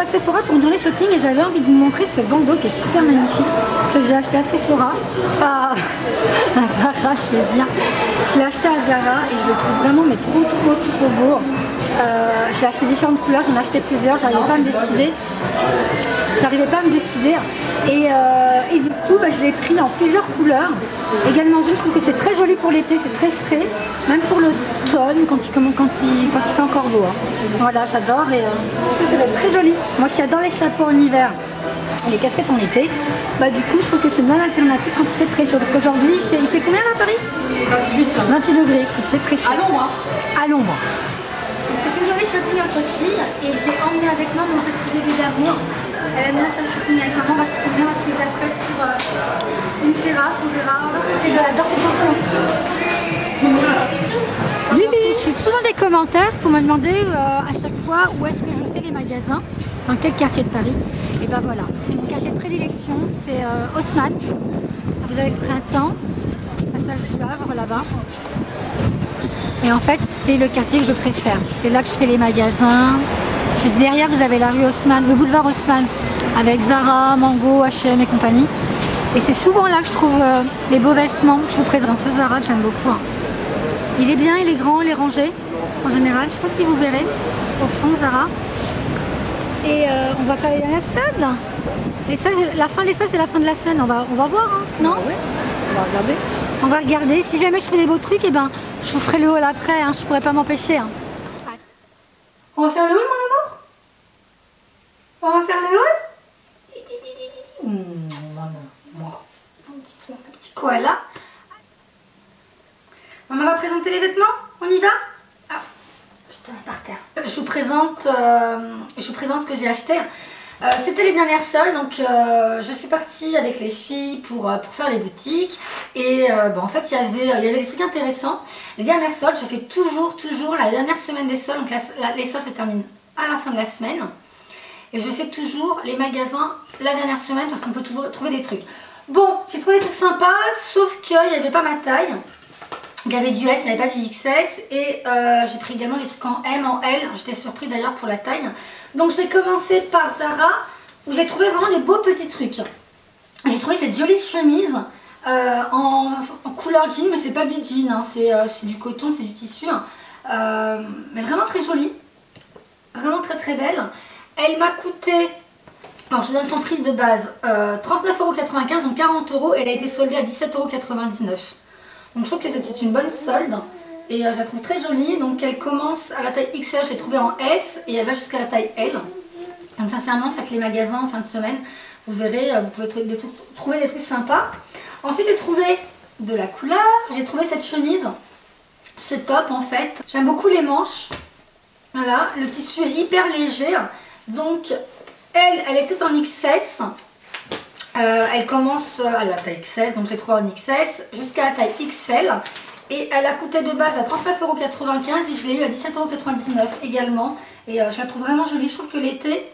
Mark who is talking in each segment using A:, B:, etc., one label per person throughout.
A: à Sephora pour une journée shopping et j'avais envie de vous montrer ce bandeau qui est super magnifique que j'ai acheté à Sephora, à Zara je veux dire. Je l'ai acheté à Zara et je le trouve vraiment mais trop beau. J'ai acheté différentes couleurs, j'en ai acheté plusieurs, j'arrivais pas à me décider. Et du coup je l'ai pris en plusieurs couleurs. Également je trouve que c'est très joli pour l'été, c'est très frais, même pour l'automne quand il fait encore beau. Hein. Voilà, j'adore et ça va être très joli. Moi qui adore les chapeaux en hiver et les casquettes en été, du coup je trouve que c'est une bonne alternative quand il fait très chaud. Parce qu'aujourd'hui il fait combien là à Paris? 28 degrés, il fait très chaud. À l'ombre. À l'ombre. C'est une journée shopping entre filles et j'ai emmené avec moi mon petit bébé d'amour. Elle aime bien faire le shopping avec maman, on va se promener, on va se poser après sur une terrasse, on verra. J'adore cette chanson. Lily. Je suis souvent des commentaires pour me demander à chaque fois où est-ce que je fais les magasins, dans quel quartier de Paris. Et ben voilà, c'est mon quartier de prédilection, c'est Haussmann. Vous avez le printemps, passage du Havre là-bas. Et en fait, c'est le quartier que je préfère. C'est là que je fais les magasins. Juste derrière, vous avez la rue Haussmann, le boulevard Haussmann, avec Zara, Mango, H&M et compagnie. Et c'est souvent là que je trouve les beaux vêtements que je vous présente. Ce Zara que j'aime beaucoup. Hein. Il est bien, il est grand, il est rangé en général. Je ne sais pas si vous verrez au fond Zara. Et on va faire les dernières soldes. Les soldes, la fin des soldes, c'est la fin de la semaine. On va voir, hein, non?
B: Ah ouais, on va regarder.
A: On va regarder. Si jamais je trouve des beaux trucs, et ben, je vous ferai le haul après. Hein. Je pourrais pas m'empêcher. Hein. On va faire le haul, mon amour? On va faire le haul? Un petit koala. Maman va présenter les vêtements. On y va? Ah, je te mets par terre. Je vous présente ce que j'ai acheté. C'était les dernières soldes, donc je suis partie avec les filles pour faire les boutiques et en fait il y avait des trucs intéressants. Les dernières soldes, je fais toujours la dernière semaine des soldes, donc les soldes se terminent à la fin de la semaine et je fais toujours les magasins la dernière semaine parce qu'on peut toujours trouver des trucs. Bon, j'ai trouvé des trucs sympas, sauf qu'il n'y avait pas ma taille. Il y avait du S, il n'y avait pas du XS et j'ai pris également des trucs en M, en L. J'étais surpris d'ailleurs pour la taille. Donc je vais commencer par Zara où j'ai trouvé vraiment des beaux petits trucs. J'ai trouvé cette jolie chemise en couleur jean, mais c'est pas du jean, hein, c'est du coton, c'est du tissu. Mais vraiment très jolie. Vraiment très belle. Elle m'a coûté, alors je vous donne son prix de base, 39,95 €, donc 40 €. Elle a été soldée à 17,99 €. Donc je trouve que c'est une bonne solde et je la trouve très jolie. Donc elle commence à la taille XL, je l'ai trouvée en S et elle va jusqu'à la taille L. Donc sincèrement, faites les magasins en fin de semaine, vous verrez, vous pouvez trouver des trucs sympas. Ensuite j'ai trouvé de la couleur, j'ai trouvé cette chemise, ce top en fait. J'aime beaucoup les manches, voilà, le tissu est hyper léger. Donc elle était en XS. Elle commence à la taille XS, donc je l'ai trouvée en XS, jusqu'à la taille XL. Et elle a coûté de base à 39,95 € et je l'ai eu à 17,99 € également. Et je la trouve vraiment jolie. Je trouve que l'été,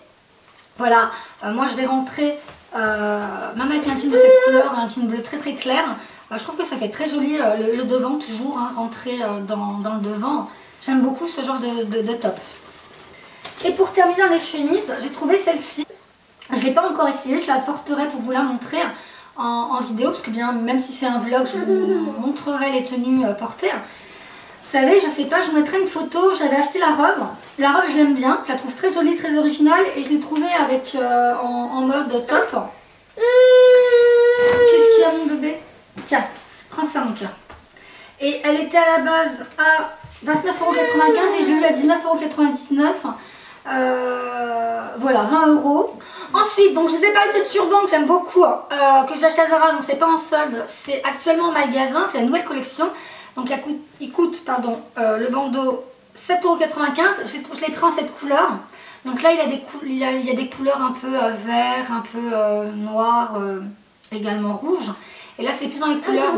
A: voilà, moi je vais rentrer, même avec un jean de cette couleur, un jean bleu très clair. Je trouve que ça fait très joli le devant toujours, hein, rentrer dans le devant. J'aime beaucoup ce genre de top. Et pour terminer dans les chemises, j'ai trouvé celle-ci. Je ne l'ai pas encore essayé, je la porterai pour vous la montrer en vidéo, parce que bien même si c'est un vlog, je vous montrerai les tenues portées. Vous savez, je sais pas, je vous mettrai une photo, j'avais acheté la robe. La robe, je l'aime bien, je la trouve très jolie, très originale, et je l'ai trouvée avec en mode top. Qu'est-ce qu'il y a mon bébé? Tiens, prends ça mon cœur. Et elle était à la base à 29,95 € et je l'ai eu à 19,99 €. Voilà, 20 €. Ensuite, donc je vous ai parlé de ce turban que j'aime beaucoup, que j'ai acheté à Zara, donc c'est pas en solde, c'est actuellement en magasin, c'est la nouvelle collection. Donc il coûte le bandeau 7,95 €, je l'ai pris en cette couleur. Donc là il y a des couleurs un peu vert, un peu noir, également rouge. Et là c'est plus dans les couleurs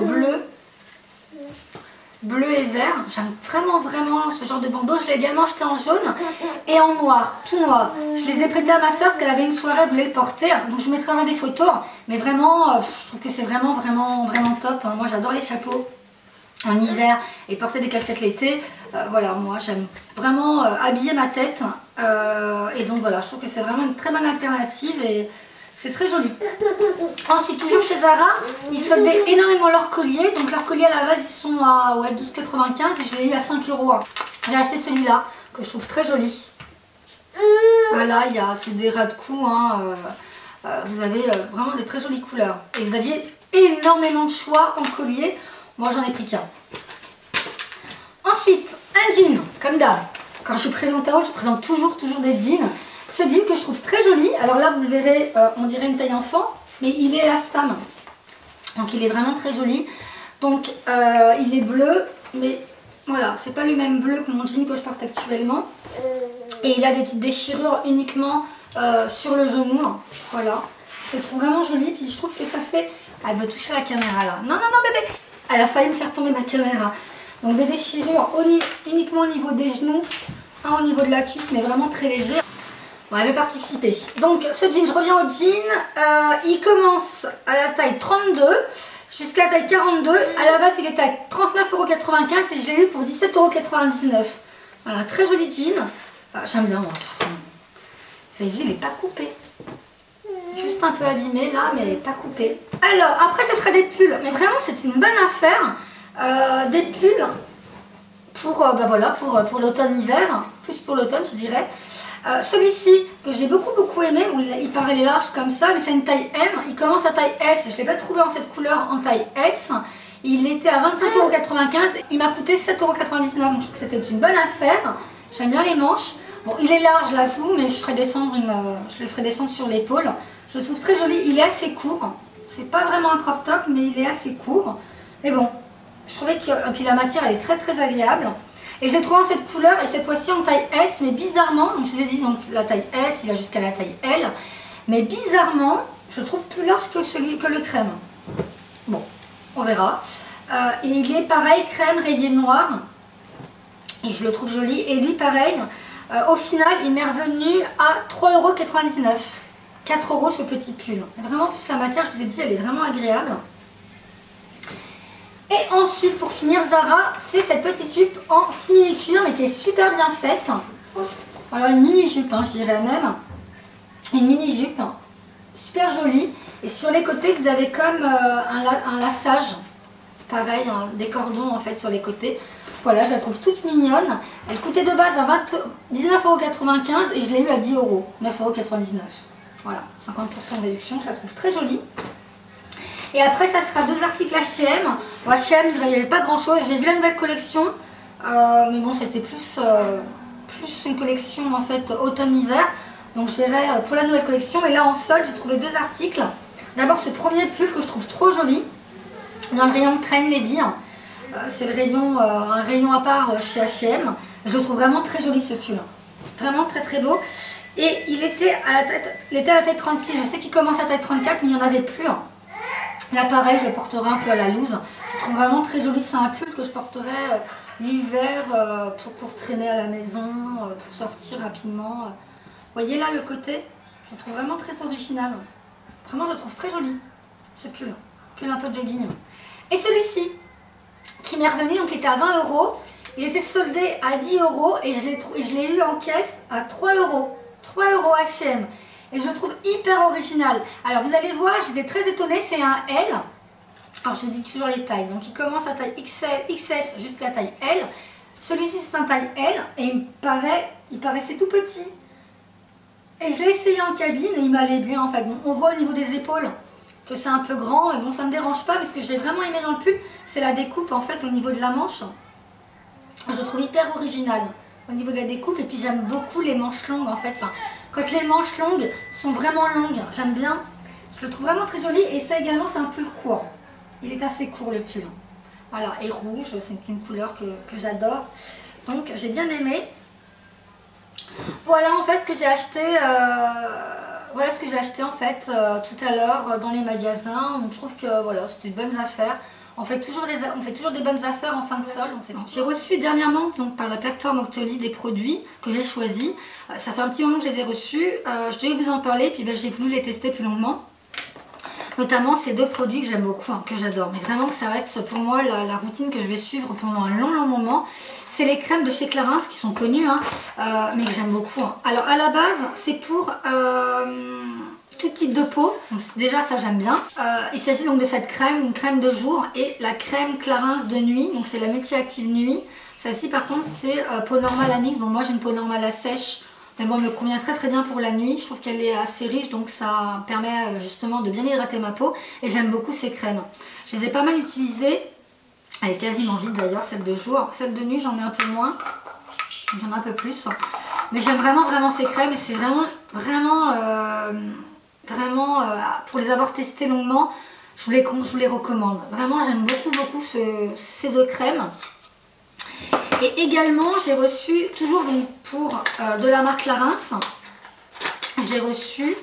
A: bleu et vert. J'aime vraiment ce genre de bandeau. Je l'ai également acheté en jaune et en noir, tout noir. Je les ai prêtés à ma soeur parce qu'elle avait une soirée, elle voulait le porter. Donc je vous mettrai des photos. Mais vraiment, je trouve que c'est vraiment top. Moi j'adore les chapeaux en hiver et porter des casquettes l'été. Voilà, moi j'aime vraiment habiller ma tête. Et donc voilà, je trouve que c'est vraiment une très bonne alternative et c'est très joli. Ensuite, toujours chez Zara, ils soldaient énormément leurs colliers. Donc leurs colliers à la base, ils sont à 12,95 et je l'ai eu à 5 €. J'ai acheté celui-là que je trouve très joli. Voilà, c'est des ras de cou. Hein, vous avez vraiment des très jolies couleurs. Et vous aviez énormément de choix en collier. Moi, j'en ai pris qu'un. Ensuite, un jean, comme d'hab. Quand je présente à haute, je présente toujours des jeans. Ce jean que je trouve très joli. Alors là, vous le verrez, on dirait une taille enfant, mais il est élastam. Donc, il est vraiment très joli. Donc, il est bleu, mais voilà, c'est pas le même bleu que mon jean que je porte actuellement. Et il a des petites déchirures uniquement sur le genou. Voilà, je le trouve vraiment joli. Puis je trouve que ça fait... Elle veut toucher la caméra là. Non, non, non, bébé. Elle a failli me faire tomber ma caméra. Donc des déchirures uniquement au niveau des genoux, au niveau de la cuisse, mais vraiment très léger. Bon, elle avait participé. Donc ce jean, je reviens au jean. Il commence à la taille 32 jusqu'à la taille 42. À la base, il était à 39,95 € et je l'ai eu pour 17,99 €. Voilà, très joli jean. J'aime bien moi. Vous avez vu, il n'est pas coupé. Juste un peu abîmé là, mais pas coupé. Alors, après, ce sera des pulls. Mais vraiment, c'est une bonne affaire. Des pulls pour, voilà, pour l'automne-hiver. Plus pour l'automne, je dirais. Celui-ci, que j'ai beaucoup aimé. Bon, il paraît large comme ça, mais c'est une taille M. Il commence à taille S. Je ne l'ai pas trouvé en cette couleur en taille S. Il était à 25,95 €. Il m'a coûté 7,99 €. Donc, je trouve que c'était une bonne affaire. J'aime bien les manches. Bon, il est large, j'avoue, mais je le ferai descendre sur l'épaule. Je le trouve très joli. Il est assez court. C'est pas vraiment un crop top, mais il est assez court. Mais bon, je trouvais que la matière, elle est très agréable. Et j'ai trouvé en cette couleur, et cette fois-ci en taille S, mais bizarrement, donc je vous ai dit, donc la taille S, il va jusqu'à la taille L. Mais bizarrement, je le trouve plus large que le crème. Bon, on verra. Et il est pareil, crème rayé noir. Et je le trouve joli. Et lui, pareil, au final, il m'est revenu à 3,99 €. 4 € ce petit pull. Vraiment, plus la matière, je vous ai dit, elle est vraiment agréable. Et ensuite, pour finir, Zara, c'est cette petite jupe en simili-cuir, mais qui est super bien faite. Alors, une mini-jupe, hein, je dirais même. Une mini-jupe, super jolie. Et sur les côtés, vous avez comme un laçage. Pareil, hein, des cordons en fait sur les côtés. Voilà, je la trouve toute mignonne. Elle coûtait de base à 19,95 € et je l'ai eu à 10 €, 9,99 €. Voilà, 50% de réduction, je la trouve très jolie. Et après, ça sera 2 articles H&M. Bon, H&M, il n'y avait pas grand chose. J'ai vu la nouvelle collection, mais bon, c'était plus une collection en fait automne-hiver. Donc je verrai pour la nouvelle collection. Et là, en solde, j'ai trouvé 2 articles. D'abord, ce premier pull que je trouve trop joli. Dans le rayon Train Lady. C'est un rayon à part chez H&M. Je le trouve vraiment très joli ce pull. Vraiment très beau. Et il était à la taille 36. Je sais qu'il commence à taille 34, mais il n'y en avait plus. Là pareil, je le porterai un peu à la loose. Je trouve vraiment très joli. C'est un pull que je porterai l'hiver pour traîner à la maison, pour sortir rapidement. Vous voyez là le côté, je le trouve vraiment très original. Vraiment, je le trouve très joli ce pull. Pull un peu de jogging. Et celui-ci, qui m'est revenu, donc il était à 20 €. Il était soldé à 10 € et je l'ai eu en caisse à 3 €. 3 € H&M. Et je le trouve hyper original. Alors vous allez voir, j'étais très étonnée, c'est un L. Alors je vous dis toujours les tailles. Donc il commence à taille XS jusqu'à la taille L. Celui-ci c'est un taille L et il paraissait tout petit. Et je l'ai essayé en cabine et il m'allait bien en fait. Bon, on voit au niveau des épaules que c'est un peu grand, et bon, ça me dérange pas parce que j'ai vraiment aimé dans le pull, c'est la découpe en fait au niveau de la manche. Je le trouve hyper original au niveau de la découpe, et puis j'aime beaucoup les manches longues en fait. Enfin, quand les manches longues sont vraiment longues, j'aime bien. Je le trouve vraiment très joli, et ça également c'est un pull court. Il est assez court le pull. Voilà, et rouge, c'est une couleur que j'adore. Donc j'ai bien aimé. Voilà en fait ce que j'ai acheté. Voilà ce que j'ai acheté en fait tout à l'heure dans les magasins. Donc je trouve que voilà, c'était de bonnes affaires. On fait toujours des bonnes affaires en fin de solde. J'ai reçu dernièrement donc, par la plateforme Octoly des produits que j'ai choisis. Ça fait un petit moment que je les ai reçus. Je devais vous en parler, puis ben, j'ai voulu les tester plus longuement. Notamment ces 2 produits que j'aime beaucoup, hein, que j'adore. Mais vraiment que ça reste pour moi la routine que je vais suivre pendant un long moment. c'est les crèmes de chez Clarins qui sont connues, hein, mais que j'aime beaucoup. Alors à la base, c'est pour tout type de peau, donc déjà ça j'aime bien. Il s'agit donc de cette crème, une crème de jour et la crème Clarins de nuit, donc c'est la multi-active nuit. Celle-ci par contre c'est peau normale à mix. Bon, moi j'ai une peau normale à sèche, mais bon, elle me convient très très bien pour la nuit. Je trouve qu'elle est assez riche, donc ça permet justement de bien hydrater ma peau. Et j'aime beaucoup ces crèmes. Je les ai pas mal utilisées. Elle est quasiment vide d'ailleurs, celle de jour. Celle de nuit, j'en mets un peu moins. J'en ai un peu plus. Mais j'aime vraiment ces crèmes. Et c'est vraiment, pour les avoir testées longuement, je vous les recommande. Vraiment, j'aime beaucoup ces deux crèmes. Et également, j'ai reçu, toujours donc pour de la marque Clarins, j'ai reçu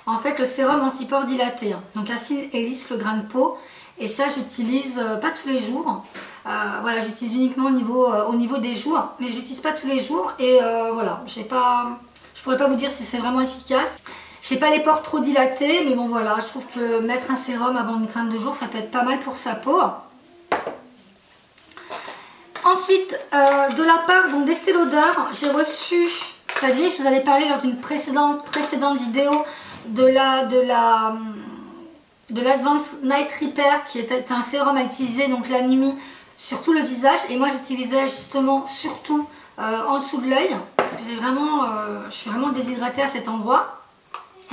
A: en fait le sérum anti-pores dilaté. Donc affine et lisse le grain de peau. Et ça, j'utilise pas tous les jours. Voilà, j'utilise uniquement au niveau des jours. Mais je l'utilise pas tous les jours. Et voilà, je pourrais pas vous dire si c'est vraiment efficace. J'ai pas les pores trop dilatés. Mais bon, voilà, je trouve que mettre un sérum avant une crème de jour, ça peut être pas mal pour sa peau. Ensuite, de la part d'Estée Lauder, j'ai reçu, vous saviez, je vous avais parlé lors d'une précédente vidéo de l'Advanced Night Repair, qui était un sérum à utiliser donc la nuit sur tout le visage. Et moi j'utilisais justement surtout en dessous de l'œil, parce que je suis vraiment déshydratée à cet endroit.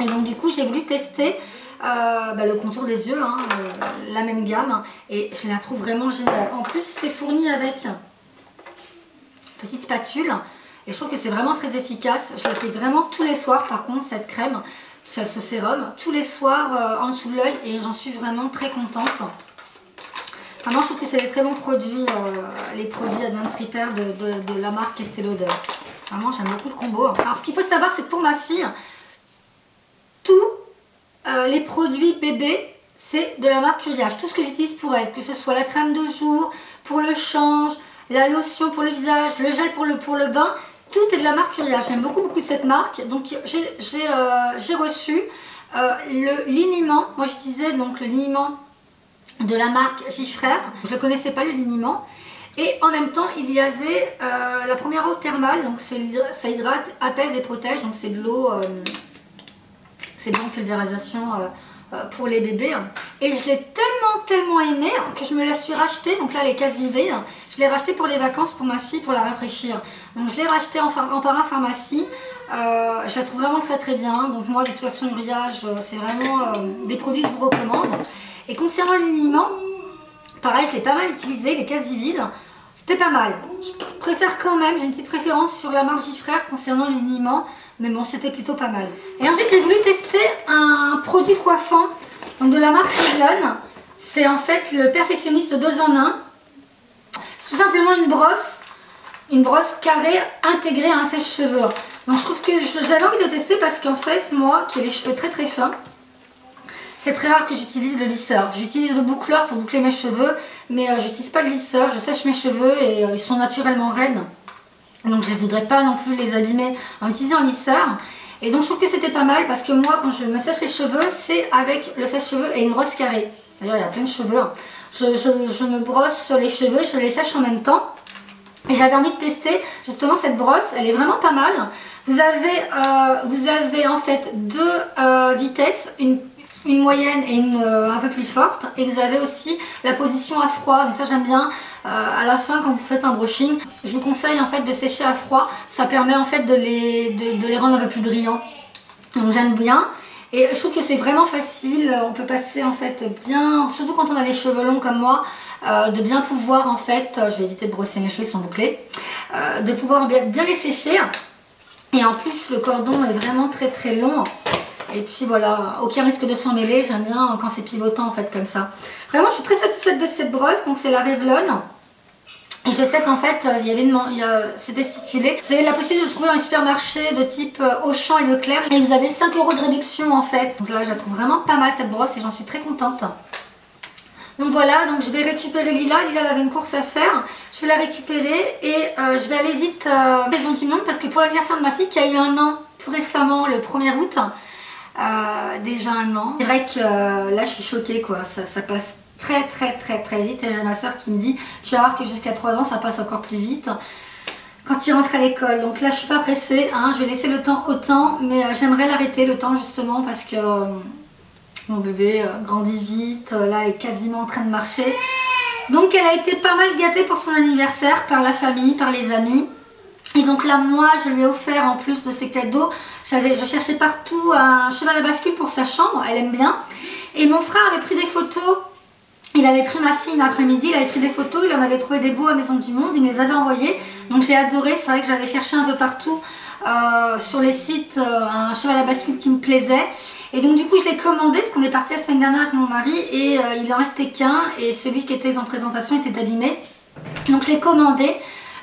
A: Et donc du coup j'ai voulu tester le contour des yeux, hein, la même gamme, et je la trouve vraiment géniale. En plus c'est fourni avec une petite spatule et je trouve que c'est vraiment très efficace. Je l'applique vraiment tous les soirs par contre, cette crème, ce sérum, tous les soirs en dessous de l'œil, et j'en suis vraiment très contente. Vraiment je trouve que c'est des très bons produits, les produits Advanced Repair de la marque Estée Lauder. Vraiment j'aime beaucoup le combo. Alors ce qu'il faut savoir, c'est que pour ma fille, tous les produits bébé, c'est de la marque Curiage. Tout ce que j'utilise pour elle, que ce soit la crème de jour, pour le change, la lotion pour le visage, le gel pour le bain, tout est de la marque Curiage. J'aime beaucoup cette marque. Donc j'ai reçu le liniment. Moi j'utilisais donc le liniment de la marque Gifrère. Je ne le connaissais pas, le liniment. Et en même temps il y avait la première eau thermale. Donc ça hydrate, apaise et protège. Donc c'est de l'eau... c'est de pulvérisation pour les bébés. Et je l'ai tellement aimée que je me la suis rachetée. Donc là elle est quasi vide. Je l'ai rachetée pour les vacances pour ma fille, pour la rafraîchir. Donc je l'ai rachetée en parapharmacie. Je la trouve vraiment très bien. Donc moi de toute façon Uriage, c'est vraiment des produits que je vous recommande. Et concernant le liniment, pareil, je l'ai pas mal utilisé, il est quasi vide. C'était pas mal. Je préfère quand même, j'ai une petite préférence sur la marque Gifrère concernant le liniment. Mais bon, c'était plutôt pas mal. Et ensuite, j'ai voulu tester un produit coiffant, donc de la marque Revlon. C'est en fait le perfectionniste 2 en 1. C'est tout simplement une brosse carrée intégrée à un sèche-cheveux. Donc je trouve que j'avais envie de le tester parce qu'en fait, moi qui ai les cheveux très fins, c'est très rare que j'utilise le lisseur. J'utilise le boucleur pour boucler mes cheveux, mais j'utilise pas le lisseur. Je sèche mes cheveux et ils sont naturellement raides. Donc je ne voudrais pas non plus les abîmer en utilisant un lisseur. Et donc je trouve que c'était pas mal parce que moi quand je me sèche les cheveux, c'est avec le sèche-cheveux et une brosse carrée. D'ailleurs il y a plein de cheveux. Je me brosse les cheveux, je les sèche en même temps. Et j'avais envie de tester justement cette brosse, elle est vraiment pas mal. Vous avez en fait deux vitesses, une moyenne et une un peu plus forte. Et vous avez aussi la position à froid, donc ça j'aime bien. À la fin quand vous faites un brushing, je vous conseille en fait de sécher à froid. Ça permet en fait de les rendre un peu plus brillants. Donc j'aime bien. Et je trouve que c'est vraiment facile. On peut passer en fait bien, surtout quand on a les cheveux longs comme moi, de bien pouvoir en fait, je vais éviter de brosser mes cheveux, ils sont bouclés, de pouvoir bien les sécher. Et en plus le cordon est vraiment très long. Et puis voilà, aucun risque de s'en mêler, j'aime bien quand c'est pivotant en fait comme ça. Vraiment je suis très satisfaite de cette brosse, donc c'est la Revlon. Et je sais qu'en fait, c'était stipulé. Vous avez la possibilité de trouver un supermarché de type Auchan et Leclerc. Et vous avez 5 € de réduction en fait. Donc là je la trouve vraiment pas mal cette brosse et j'en suis très contente. Donc voilà, donc je vais récupérer Lila. Lila elle avait une course à faire. Je vais la récupérer et je vais aller vite Maison du Monde parce que pour l'anniversaire de ma fille qui a eu 1 an tout récemment, le 1er août, déjà 1 an. C'est vrai que là je suis choquée quoi, ça passe très vite. Et j'ai ma soeur qui me dit, tu vas voir que jusqu'à 3 ans ça passe encore plus vite quand il rentre à l'école. Donc là je suis pas pressée, hein, je vais laisser le temps au temps, mais j'aimerais l'arrêter le temps justement parce que mon bébé grandit vite, là elle est quasiment en train de marcher. Donc elle a été pas mal gâtée pour son anniversaire par la famille, par les amis. Et donc là moi je lui ai offert en plus de ses cadeaux, je cherchais partout un cheval à bascule pour sa chambre, elle aime bien. Et mon frère avait pris des photos, il avait pris ma fille l'après-midi, il avait pris des photos, il en avait trouvé des beaux à Maison du Monde, il me les avait envoyés. Donc j'ai adoré, c'est vrai que j'avais cherché un peu partout sur les sites un cheval à bascule qui me plaisait. Et donc du coup je l'ai commandé parce qu'on est parti la semaine dernière avec mon mari et il en restait qu'un et celui qui était en présentation était abîmé. Donc je l'ai commandé.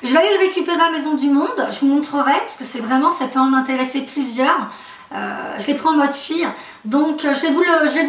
A: Je vais aller le récupérer à Maison du Monde, je vous montrerai parce que c'est vraiment, ça peut en intéresser plusieurs. Je les prends en mode fille, donc je vais vous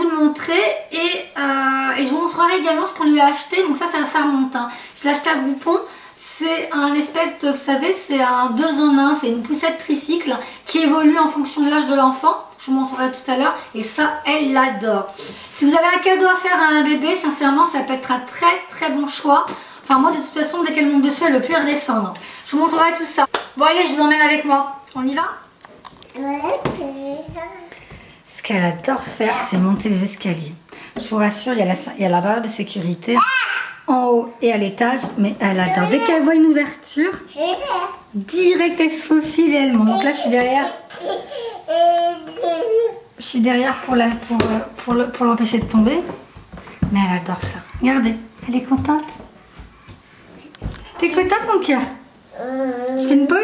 A: le montrer et je vous montrerai également ce qu'on lui a acheté. Donc ça remonte, hein. Je l'ai acheté à Groupon, c'est un espèce de, vous savez, c'est un 2 en 1, c'est une poussette tricycle qui évolue en fonction de l'âge de l'enfant. Je vous montrerai tout à l'heure et ça elle l'adore. Si vous avez un cadeau à faire à un bébé, sincèrement ça peut être un très bon choix. Enfin moi de toute façon dès qu'elle monte dessus elle ne veut plus redescendre. Je vous montrerai tout ça. Bon allez je vous emmène avec moi. On y va? Ce qu'elle adore faire c'est monter les escaliers. Je vous rassure il y a la barre de sécurité en haut et à l'étage. Mais elle adore. Dès qu'elle voit une ouverture, direct elle se faufile et elle monte. Donc là je suis derrière. Je suis derrière pour l'empêcher de tomber. Mais elle adore ça. Regardez, elle est contente. T'es contente mon cœur? Tu fais une pause?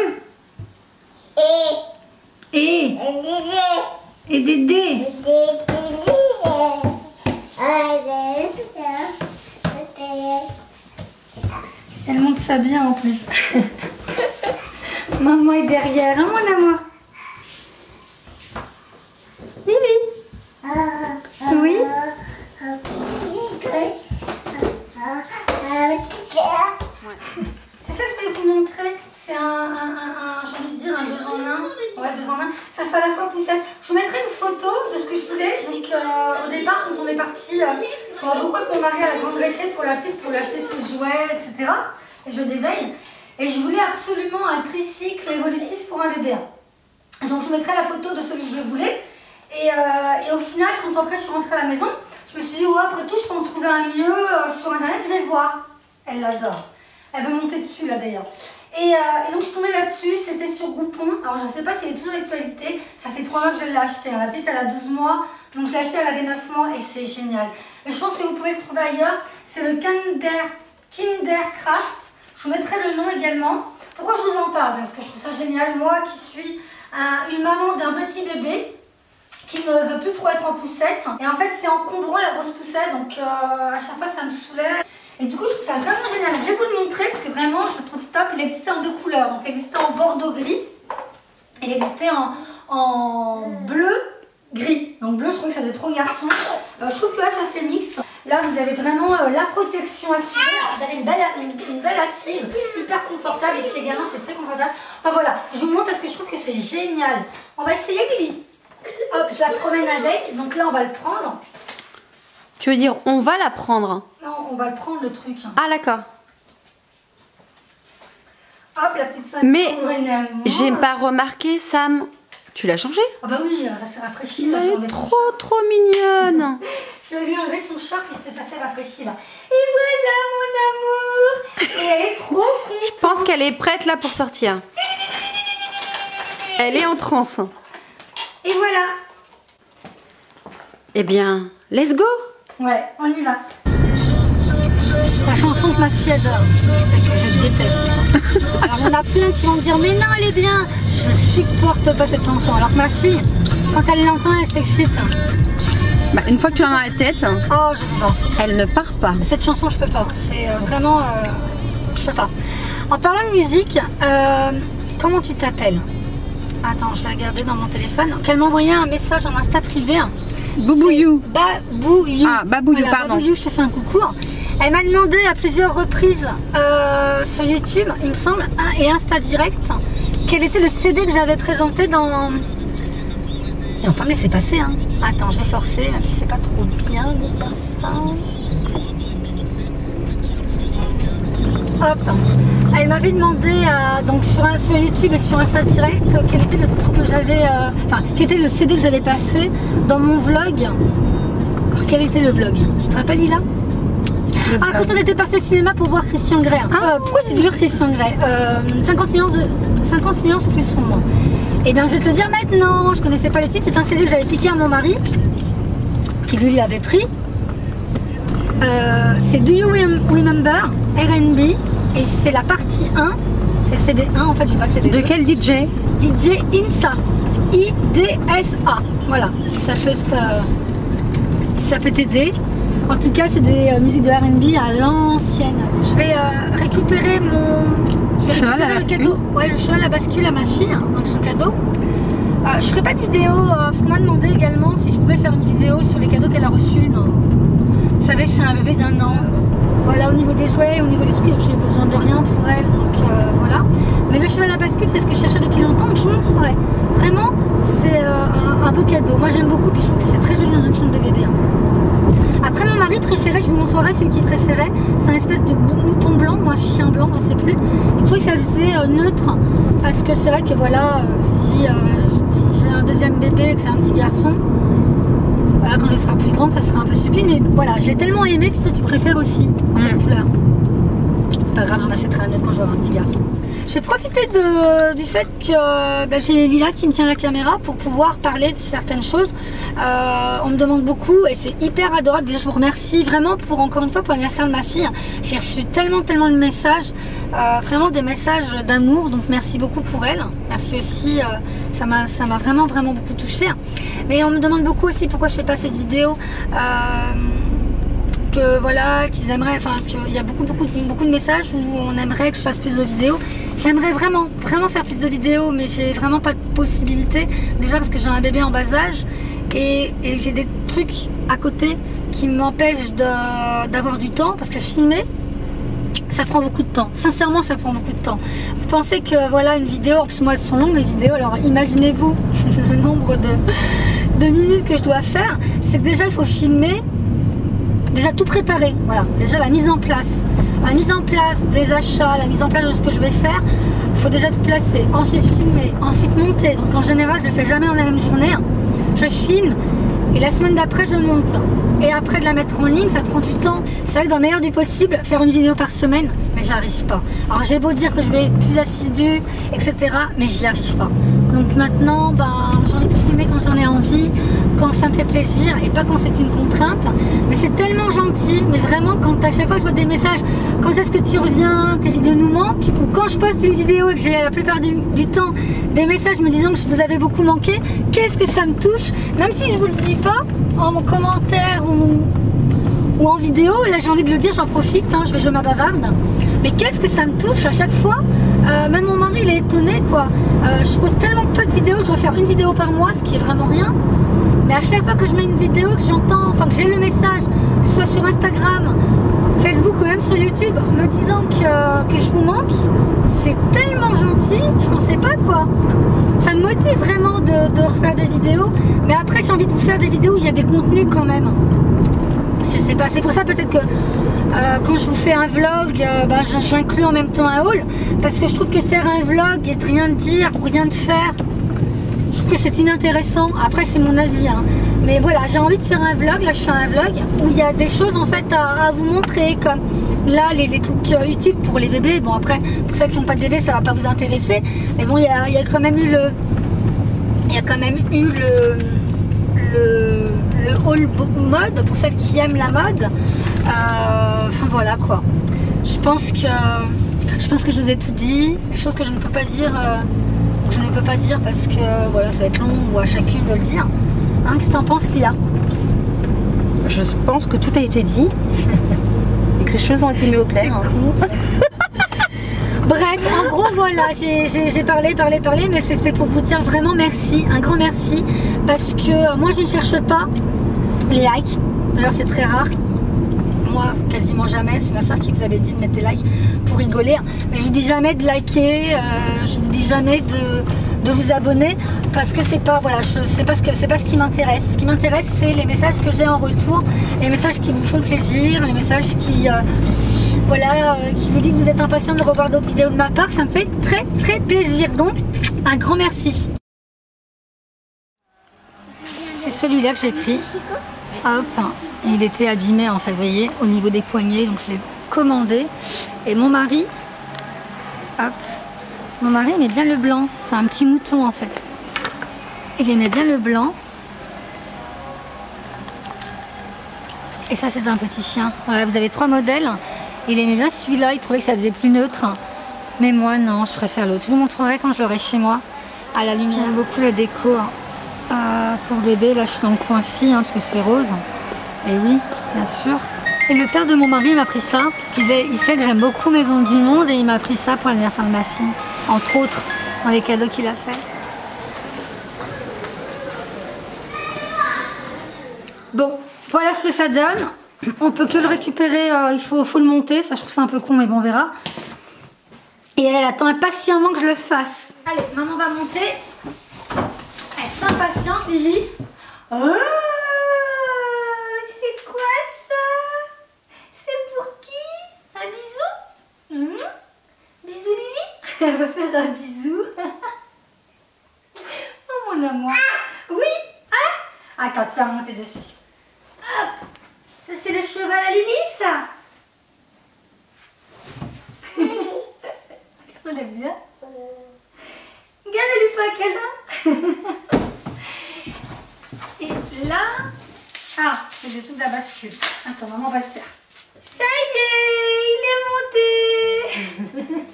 A: Et Dédé. Elle monte ça bien en plus. Maman est derrière, hein mon amour? Lily. Oui. C'est ça que je vais vous montrer. C'est j'ai envie de dire un 2 en 1. Ouais, 2 en 1. Ça fait à la fois poussette. Je vous mettrai une photo de ce que je voulais. Donc au départ, quand on est parti, on va beaucoup avec mon mari à la grande récré pour la petite, pour lui acheter ses jouets, etc. Et je l'éveille. Et je voulais absolument un tricycle évolutif pour un bébé. Et donc je vous mettrai la photo de celui que je voulais. Et au final, quand après je suis rentrée à la maison, je me suis dit, ouais, après tout, je peux en trouver un mieux sur internet, je vais le voir. Elle l'adore. Elle veut monter dessus là d'ailleurs. Et donc je suis tombée là-dessus, c'était sur Groupon. Alors je ne sais pas s'il est toujours d'actualité, ça fait 3 mois que je l'ai acheté. La petite elle a 12 mois, donc je l'ai acheté, elle avait 9 mois et c'est génial. Mais je pense que vous pouvez le trouver ailleurs, c'est le Kinderkraft. Je vous mettrai le nom également. Pourquoi je vous en parle? Parce que je trouve ça génial, moi qui suis une maman d'un petit bébé qui ne veut plus trop être en poussette. Et en fait c'est encombrant la grosse poussette, donc à chaque fois ça me soulève. Et du coup je trouve ça vraiment génial. Je vais vous le montrer parce que vraiment je le trouve top. Il existait en 2 couleurs, donc il existait en bordeaux gris. Il existait en bleu gris. Donc bleu je trouve que ça faisait trop garçon. Je trouve que là ça fait mixte. Là vous avez vraiment la protection assurée. Vous avez une belle assise, hyper confortable. Ici également c'est très confortable. Enfin voilà, je vous montre parce que je trouve que c'est génial. On va essayer Lily. Hop, je la promène avec. Donc là on va le prendre.
B: Tu veux dire on va la prendre?
A: Non, on va le prendre le truc.
B: Ah d'accord.
A: Hop, la petite soeur.
B: Mais j'ai pas remarqué, Sam. Tu l'as changé?
A: Ah bah oui, ça s'est rafraîchi.
B: Elle est trop mignonne.
A: Je vais lui enlever son short, ça s'est rafraîchi là. Et voilà mon amour. Et elle est trop contente.
B: Je pense qu'elle est prête là pour sortir. Elle est en transe.
A: Et voilà.
B: Eh bien, let's go. Ouais,
A: on y va. La chanson que ma fille adore, parce que je déteste. Alors il y en a plein qui vont me dire mais non elle est bien. Je supporte pas cette chanson. Alors que ma fille, quand elle l'entend, elle s'excite.
B: Bah, une fois que tu en as la tête,
A: oh, je peux pas.
B: Elle ne part pas.
A: Cette chanson je peux pas. C'est vraiment, je peux pas. En parlant de musique, comment tu t'appelles? Attends, je vais regarder dans mon téléphone. Elle m'a envoyé un message en Insta privé.
B: Boubouillou.
A: Babouyou.
B: Ah, Babouyou, voilà, pardon.
A: Babouyou, je te fais un coucou. Elle m'a demandé à plusieurs reprises sur YouTube, il me semble, et Insta Direct, quel était le CD que j'avais présenté dans... Et enfin, mais c'est passé, hein. Attends, je vais forcer, même si c'est pas trop bien de faire ça. hop. Elle m'avait demandé donc sur YouTube et sur Insta Direct quel était le titre que j'avais, quel était le CD que j'avais passé dans mon vlog. Alors quel était le vlog? Tu te rappelles Lila? Quand on était parti au cinéma pour voir Christian Grey. Pourquoi j'ai toujours Christian Grey? 50 nuances plus sombre. Et bien je vais te le dire maintenant, je connaissais pas le titre, c'est un CD que j'avais piqué à mon mari, qui lui l'avait pris. C'est Do You Remember R&B et c'est la partie 1, c'est CD 1 en fait, j'ai pas le CD 2.
B: De quel DJ?
A: DJ Insa, I-D-S-A, voilà, si ça peut t'aider. En tout cas c'est des musiques de R&B à l'ancienne. Je vais récupérer le cadeau, ouais, le cheval à bascule à ma fille, donc son cadeau. Je ferai pas de vidéo, parce qu'on m'a demandé également si je pouvais faire une vidéo sur les cadeaux qu'elle a reçus. Non. Vous savez, c'est un bébé d'1 an. Voilà, au niveau des jouets, au niveau des trucs, j'ai besoin de rien pour elle, donc voilà. Mais le cheval à bascule, c'est ce que je cherchais depuis longtemps, donc je vous montrerai. Vraiment, c'est un beau cadeau. Moi, j'aime beaucoup, puis je trouve que c'est très joli dans une chambre de bébé. Hein. Après, mon mari préférait, je vous montrerai celui qu'il préférait, c'est un espèce de mouton blanc ou un chien blanc, je sais plus. Il trouvait que ça faisait neutre, parce que c'est vrai que voilà, si j'ai un deuxième bébé et que c'est un petit garçon, voilà, quand elle sera plus grande, ça sera un peu stupide, mais voilà, je l'ai tellement aimé, puis toi tu préfères aussi cette couleur. C'est pas grave, j'en achèterai un autre quand je vais avoir un petit garçon. Je vais profiter du fait que j'ai Lila qui me tient la caméra pour pouvoir parler de certaines choses. On me demande beaucoup et c'est hyper adorable. Déjà, je vous remercie vraiment pour, encore une fois, pour l'anniversaire de ma fille. J'ai reçu tellement de messages, vraiment des messages d'amour. Donc merci beaucoup pour elle. Merci aussi, ça m'a vraiment beaucoup touchée. Mais on me demande beaucoup aussi pourquoi je fais pas cette vidéo. Que voilà, qu'ils aimeraient, enfin qu'il y a beaucoup de messages où on aimerait que je fasse plus de vidéos. J'aimerais vraiment faire plus de vidéos, mais j'ai vraiment pas de possibilité. Déjà parce que j'ai un bébé en bas âge et j'ai des trucs à côté qui m'empêchent d'avoir du temps, parce que filmer, ça prend beaucoup de temps. Sincèrement, ça prend beaucoup de temps. Vous pensez que voilà, une vidéo, en plus moi elles sont longues mes vidéos, alors imaginez-vous le nombre de minutes que je dois faire. C'est que déjà il faut filmer, déjà tout préparer, voilà, déjà la mise en place des achats, la mise en place de ce que je vais faire, il faut déjà tout placer, ensuite filmer, ensuite monter. Donc en général je le fais jamais en la même journée, je filme et la semaine d'après je monte, et après de la mettre en ligne ça prend du temps. C'est vrai que dans le meilleur du possible, faire une vidéo par semaine, mais j'y arrive pas. Alors j'ai beau dire que je vais être plus assidue, etc., mais j'y arrive pas. Donc maintenant, j'ai envie de filmer quand j'en ai envie, quand ça me fait plaisir et pas quand c'est une contrainte. Mais c'est tellement gentil, mais vraiment quand à chaque fois je vois des messages, quand est-ce que tu reviens, tes vidéos nous manquent, ou quand je poste une vidéo et que j'ai la plupart du temps des messages me disant que je vous avais beaucoup manqué, qu'est-ce que ça me touche, même si je vous le dis pas en commentaire ou en vidéo. Là j'ai envie de le dire, j'en profite, je vais jouer ma bavarde. Mais qu'est-ce que ça me touche à chaque fois. Même mon mari il est étonné quoi. Je pose tellement peu de vidéos, je dois faire une vidéo par mois, ce qui est vraiment rien. Mais à chaque fois que je mets une vidéo, que j'entends, enfin que j'ai le message, que ce soit sur Instagram, Facebook ou même sur YouTube, me disant que je vous manque, c'est tellement gentil, je pensais pas quoi. Ça me motive vraiment de refaire des vidéos. Mais après j'ai envie de vous faire des vidéos où il y a des contenus quand même. Je sais pas, c'est pour ça peut-être que quand je vous fais un vlog, j'inclus en même temps un haul, parce que je trouve que faire un vlog et de rien dire ou rien de faire, je trouve que c'est inintéressant. Après c'est mon avis, mais voilà, j'ai envie de faire un vlog. Là je fais un vlog où il y a des choses en fait à vous montrer, comme là les trucs utiles pour les bébés. Bon après, pour ceux qui n'ont pas de bébé ça va pas vous intéresser, mais bon il y a quand même eu le haul mode pour celles qui aiment la mode. Enfin voilà quoi. Je pense que je vous ai tout dit. Des choses que je ne peux pas dire, parce que voilà, ça va être long ou à chacune de le dire. Qu'est-ce que t'en penses, Lila?
B: Je pense que tout a été dit et que les choses ont été mises au clair.
A: Bref, en gros voilà, j'ai parlé, mais c'était pour vous dire vraiment merci, un grand merci, parce que moi je ne cherche pas les likes. D'ailleurs c'est très rare, moi quasiment jamais, c'est ma soeur qui vous avait dit de mettre des likes pour rigoler, mais je vous dis jamais de liker, je vous dis jamais de vous abonner, parce que c'est pas, voilà, c'est pas ce qui m'intéresse. Ce qui m'intéresse c'est les messages que j'ai en retour, les messages qui vous font plaisir, les messages voilà, qui vous dit que vous êtes impatient de revoir d'autres vidéos de ma part, ça me fait très très plaisir. Donc, un grand merci. C'est celui-là que j'ai pris. Hop, il était abîmé en fait, vous voyez, au niveau des poignets, donc je l'ai commandé. Et mon mari, hop, mon mari aimait bien le blanc. C'est un petit mouton en fait. Il aimait bien le blanc. Et ça c'est un petit chien. Voilà, vous avez 3 modèles. Il aimait bien celui-là, il trouvait que ça faisait plus neutre. Mais moi non, je préfère l'autre. Je vous montrerai quand je l'aurai chez moi. À la lumière. J'aime beaucoup la déco. Pour bébé, là je suis dans le coin fille, parce que c'est rose. Et oui, bien sûr. Et le père de mon mari m'a pris ça, parce qu'il sait que j'aime beaucoup Maison du Monde, et il m'a pris ça pour l'anniversaire de ma fille. Entre autres, dans les cadeaux qu'il a fait. Bon, voilà ce que ça donne. On peut que le récupérer, il faut le monter. Ça, je trouve ça un peu con, mais bon, on verra. Et elle attend impatiemment que je le fasse. Allez, maman va monter. Elle s'impatiente, Lily. Oh, c'est quoi ça? C'est pour qui? Un bisou? Bisou, Lily? Elle va faire un bisou. Oh, mon amour. Oui, hein? Attends, tu vas monter dessus. Hop. Ça, c'est le cheval à Lily, ça? On l'aime bien? Regarde, elle lui fait un câlin. Et là... Ah, c'est le truc de la bascule. Attends, maman va le faire. Ça y est, il est monté.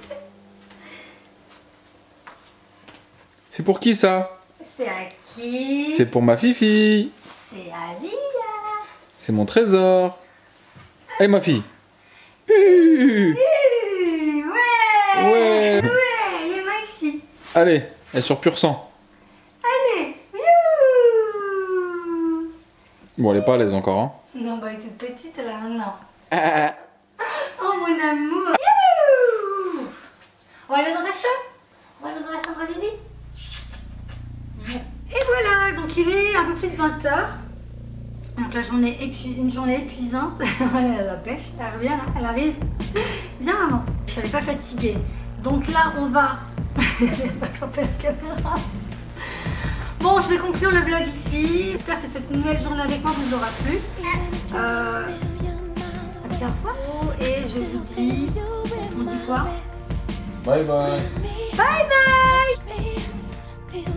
C: C'est pour qui ça?
A: C'est à qui?
C: C'est pour ma Fifi.
A: C'est à Lia.
C: C'est mon trésor. Allez ma fille.
A: Ouais.
C: Ouais.
A: Ouais, les mains ici.
C: Allez, elle est sur pur sang.
A: Allez.
C: Bon, elle est pas à l'aise encore, hein.
A: Non, bah elle est toute petite là, non.
C: Ah.
A: Oh mon amour. On va aller dans ta chambre. On va aller dans la chambre à Lily. Et voilà, donc il est un peu plus de 20h. Donc la journée une journée épuisante. La pêche, elle revient là, elle arrive. Viens maman. Je suis pas fatiguée. Donc là on va... attraper la caméra. Bon, je vais conclure le vlog ici. J'espère que cette nouvelle journée avec moi vous aura plu. À dire au revoir. Et je vous dis... On dit quoi?
C: Bye bye.
A: Bye bye.